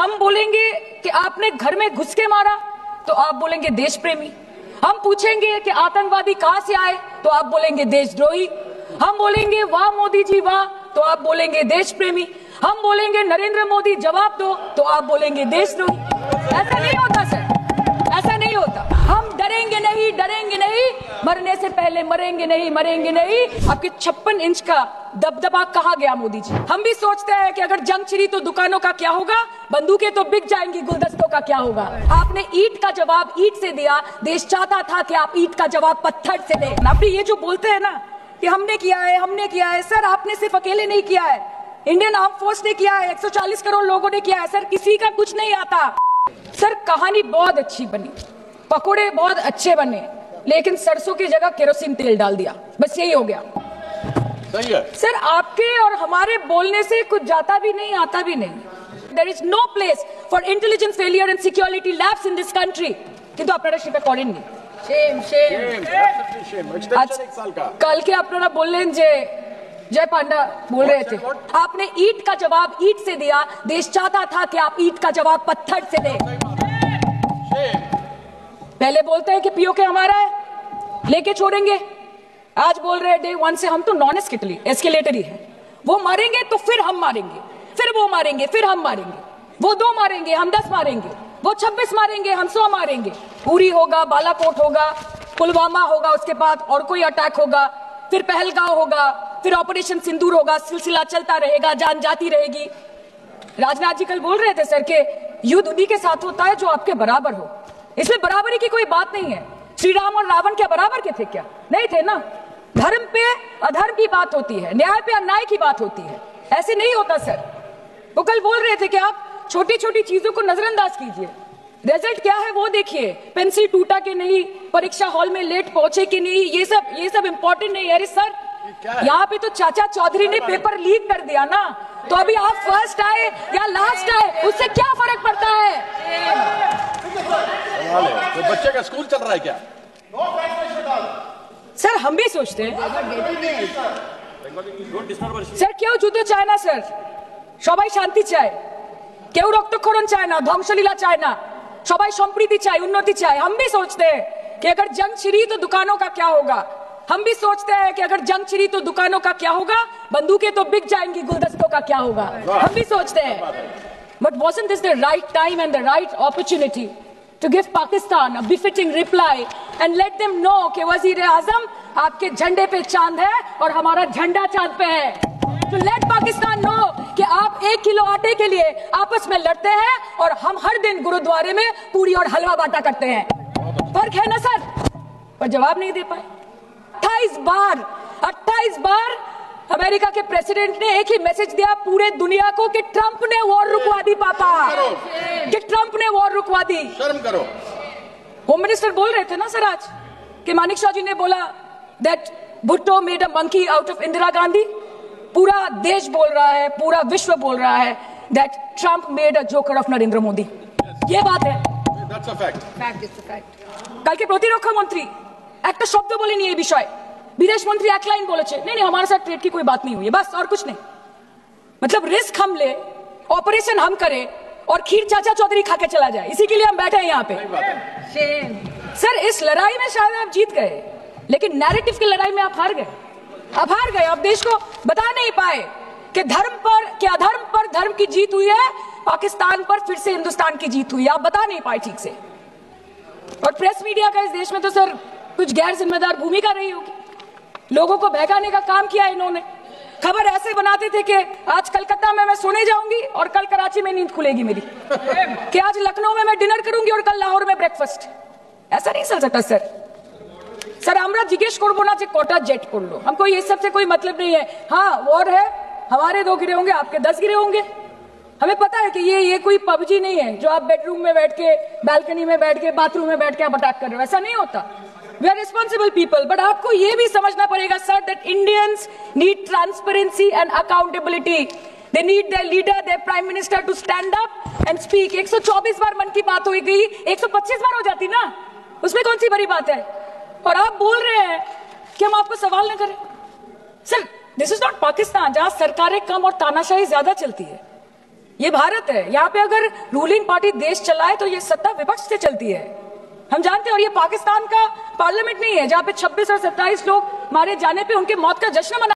हम बोलेंगे कि आपने घर में घुस के मारा तो आप बोलेंगे देश प्रेमी। हम पूछेंगे कि आतंकवादी कहां से आए तो आप बोलेंगे देशद्रोही। हम बोलेंगे वाह मोदी जी वाह तो आप बोलेंगे देश प्रेमी। हम बोलेंगे नरेंद्र मोदी जवाब दो तो आप बोलेंगे देशद्रोही। ऐसा नहीं होता सर, ऐसा नहीं होता। हम डरेंगे नहीं, डरेंगे नहीं, मरने से पहले मरेंगे नहीं, मरेंगे नहीं। आपके 56 इंच का दबदबा कहाँ गया मोदी जी? हम भी सोचते हैं कि अगर जंग छिड़ी तो दुकानों का क्या होगा, बंदूकें तो बिक जाएंगी, गुलदस्तों का क्या होगा? आपने ईंट का जवाब ईंट से दिया, देश चाहता था कि आप ईंट का जवाब पत्थर से दें। आप ये जो बोलते हैं ना कि हमने किया है, हमने किया है, सर आपने सिर्फ अकेले नहीं किया है, इंडियन आर्म फोर्स ने किया है, 140 करोड़ लोगों ने किया है। सर किसी का कुछ नहीं आता। सर कहानी बहुत अच्छी बनी, पकोड़े बहुत अच्छे बने, लेकिन सरसों की जगह केरोसिन तेल डाल दिया, बस यही हो गया। सही है सर आपके और हमारे बोलने से कुछ जाता भी नहीं आता भी नहीं। There is no place for intelligence failure and security lapse in this country। কিন্তু আপনারা সেটা করেননি। कल के আপনারা বললেন যে जय पांडा बोल रहे थे, आपने ईंट का जवाब ईंट से दिया, देश चाहता था कि आप ईंट का जवाब पत्थर से दें। पहले बोलते हैं कि पीओके हमारा है, लेके छोड़ेंगे, आज बोल रहे हैं डे 1 से हम तो नॉन एस्केलेटरी है। वो मारेंगे तो फिर हम मारेंगे, फिर वो मारेंगे, फिर हम मारेंगे, वो 2 मारेंगे, हम 10 मारेंगे, वो 26 मारेंगे, हम 100 मारेंगे। उरी होगा, बालाकोट होगा, पुलवामा होगा, उसके बाद और कोई अटैक होगा, फिर पहलगांव होगा, फिर ऑपरेशन सिंदूर होगा, सिलसिला चलता रहेगा, जान जाती रहेगी। राजनाथ जी कल बोल रहे थे सर के युद्ध उन्हीं के साथ होता है जो आपके बराबर हो। इसमें बराबरी की कोई बात नहीं है। श्री राम और रावण क्या बराबर के थे क्या? नहीं थे ना। धर्म पे अधर्म की बात होती है, न्याय पे अन्याय की बात होती है, ऐसे नहीं होता सर। वो कल बोल रहे थे कि आप छोटी छोटी चीजों को नजरअंदाज कीजिए, रिजल्ट क्या है वो देखिए, पेंसिल टूटा कि नहीं, परीक्षा हॉल में लेट पहुंचे कि नहीं, ये सब इम्पोर्टेंट नहीं है। अरे सर यहाँ पे तो चाचा चौधरी ने पेपर लीक कर दिया ना, तो अभी आप फर्स्ट आए या लास्ट आए उससे क्या फर्क पड़ता है? तो बच्चे का स्कूल चल रहा है क्या? सर हम भी सोचते हैं স্যার কেউ যুদ্ধ চায় না স্যার, সবাই শান্তি চায়, কেউ রক্তক্ষরণ চায় না, ধ্বংসলীলা চায় না, সবাই সম্প্रीति চায়, उन्नति चाहे। हम भी सोचते हैं कि अगर जंग छिड़ी तो दुकानों का क्या होगा। हम भी सोचते हैं कि अगर जंग छिड़ी तो दुकानों का क्या होगा, बंदूकें तो बिक जाएंगी, गुलदस्तों का क्या होगा। हम भी सोचते हैं, but wasn't this the right time and the right opportunity to give Pakistan a befitting reply and let them know कि वज़ीर-ए-आज़म आपके झंडे पे चांद है और हमारा झंडा चांद पे है। तो let Pakistan know कि आप 1 किलो आटे के लिए आपस में लड़ते हैं और हम हर दिन गुरुद्वारे में पूरी और हलवा बांटा करते हैं। फर्क है ना सर? पर जवाब नहीं दे पाए। 28 बार अमेरिका के प्रेसिडेंट ने एक ही मैसेज दिया पूरे दुनिया को कि ट्रंप ने वॉर रुकवा दी पापा, कि ट्रंप ने वॉर रुकवा दी। शर्म करो। होम मिनिस्टर बोल रहे थे ना सर आज कि मानिक शाह जी ने बोला that Bhutto made a monkey out of Indira Gandhi. पूरा देश बोल रहा है, पूरा विश्व बोल रहा है that Trump made a joker of Narendra Modi. ये बात है। That's a fact. Fact is the fact. কালকে প্রতিরক্ষা মন্ত্রী একটা শব্দ বলেনি এই বিষয়ে, विदेश मंत्री एक लाइन बोले नहीं नहीं हमारे साथ ट्रेड की कोई बात नहीं हुई है, बस और कुछ नहीं। मतलब रिस्क हम ले, ऑपरेशन हम करें और खीर चाचा चौधरी खा के चला जाए, इसी के लिए हम बैठे हैं यहाँ पे। सर इस लड़ाई में शायद आप जीत गए, लेकिन नैरेटिव की लड़ाई में आप हार गए। आप हार गए, आप देश को बता नहीं पाए कि धर्म पर क्या अधर्म पर धर्म की जीत हुई है, पाकिस्तान पर फिर से हिंदुस्तान की जीत हुई है, आप बता नहीं पाए ठीक से। और प्रेस मीडिया का इस देश में तो सर कुछ गैर जिम्मेदार भूमिका रही होगी, लोगों को बहकाने का काम किया इन्होंने। खबर ऐसे बनाते थे कि आज कलकत्ता में मैं सोने जाऊंगी और कल कराची में नींद खुलेगी मेरी, कि आज लखनऊ में मैं डिनर करूंगी और कल लाहौर में ब्रेकफास्ट। ऐसा नहीं चल सकता सर। सर हमरा जिज्ञेस करबो ना कोटा जेट कर लो, हमको ये सबसे कोई मतलब नहीं है। हाँ वॉर है, हमारे 2 गिरे होंगे, आपके 10 गिरे होंगे। हमें पता है कि ये कोई पबजी नहीं है जो आप बेडरूम में बैठ के, बालकनी में बैठ के, बाथरूम में बैठ के आप अटैक कर रहे हो, ऐसा नहीं होता। We are responsible people, but आपको ये भी समझना पड़ेगा sir that Indians need transparency and accountability. They need their leader, their prime minister to stand up and speak. 124 बार मन की बात हो गई, 125 बार हो जाती ना, उसमें कौन सी बड़ी बात है? और आप बोल रहे हैं कि हम आपको सवाल न करें। Sir this is not Pakistan जहां सरकारें कम और तानाशाही ज्यादा चलती है। ये भारत है, यहाँ पे अगर रूलिंग पार्टी देश चलाए तो ये सत्ता विपक्ष से चलती है, हम जानते हैं। और ये पाकिस्तान का पार्लियामेंट नहीं है जहाँ पे 26 और 27 लोग मारे जाने पे उनके मौत का जश्न मना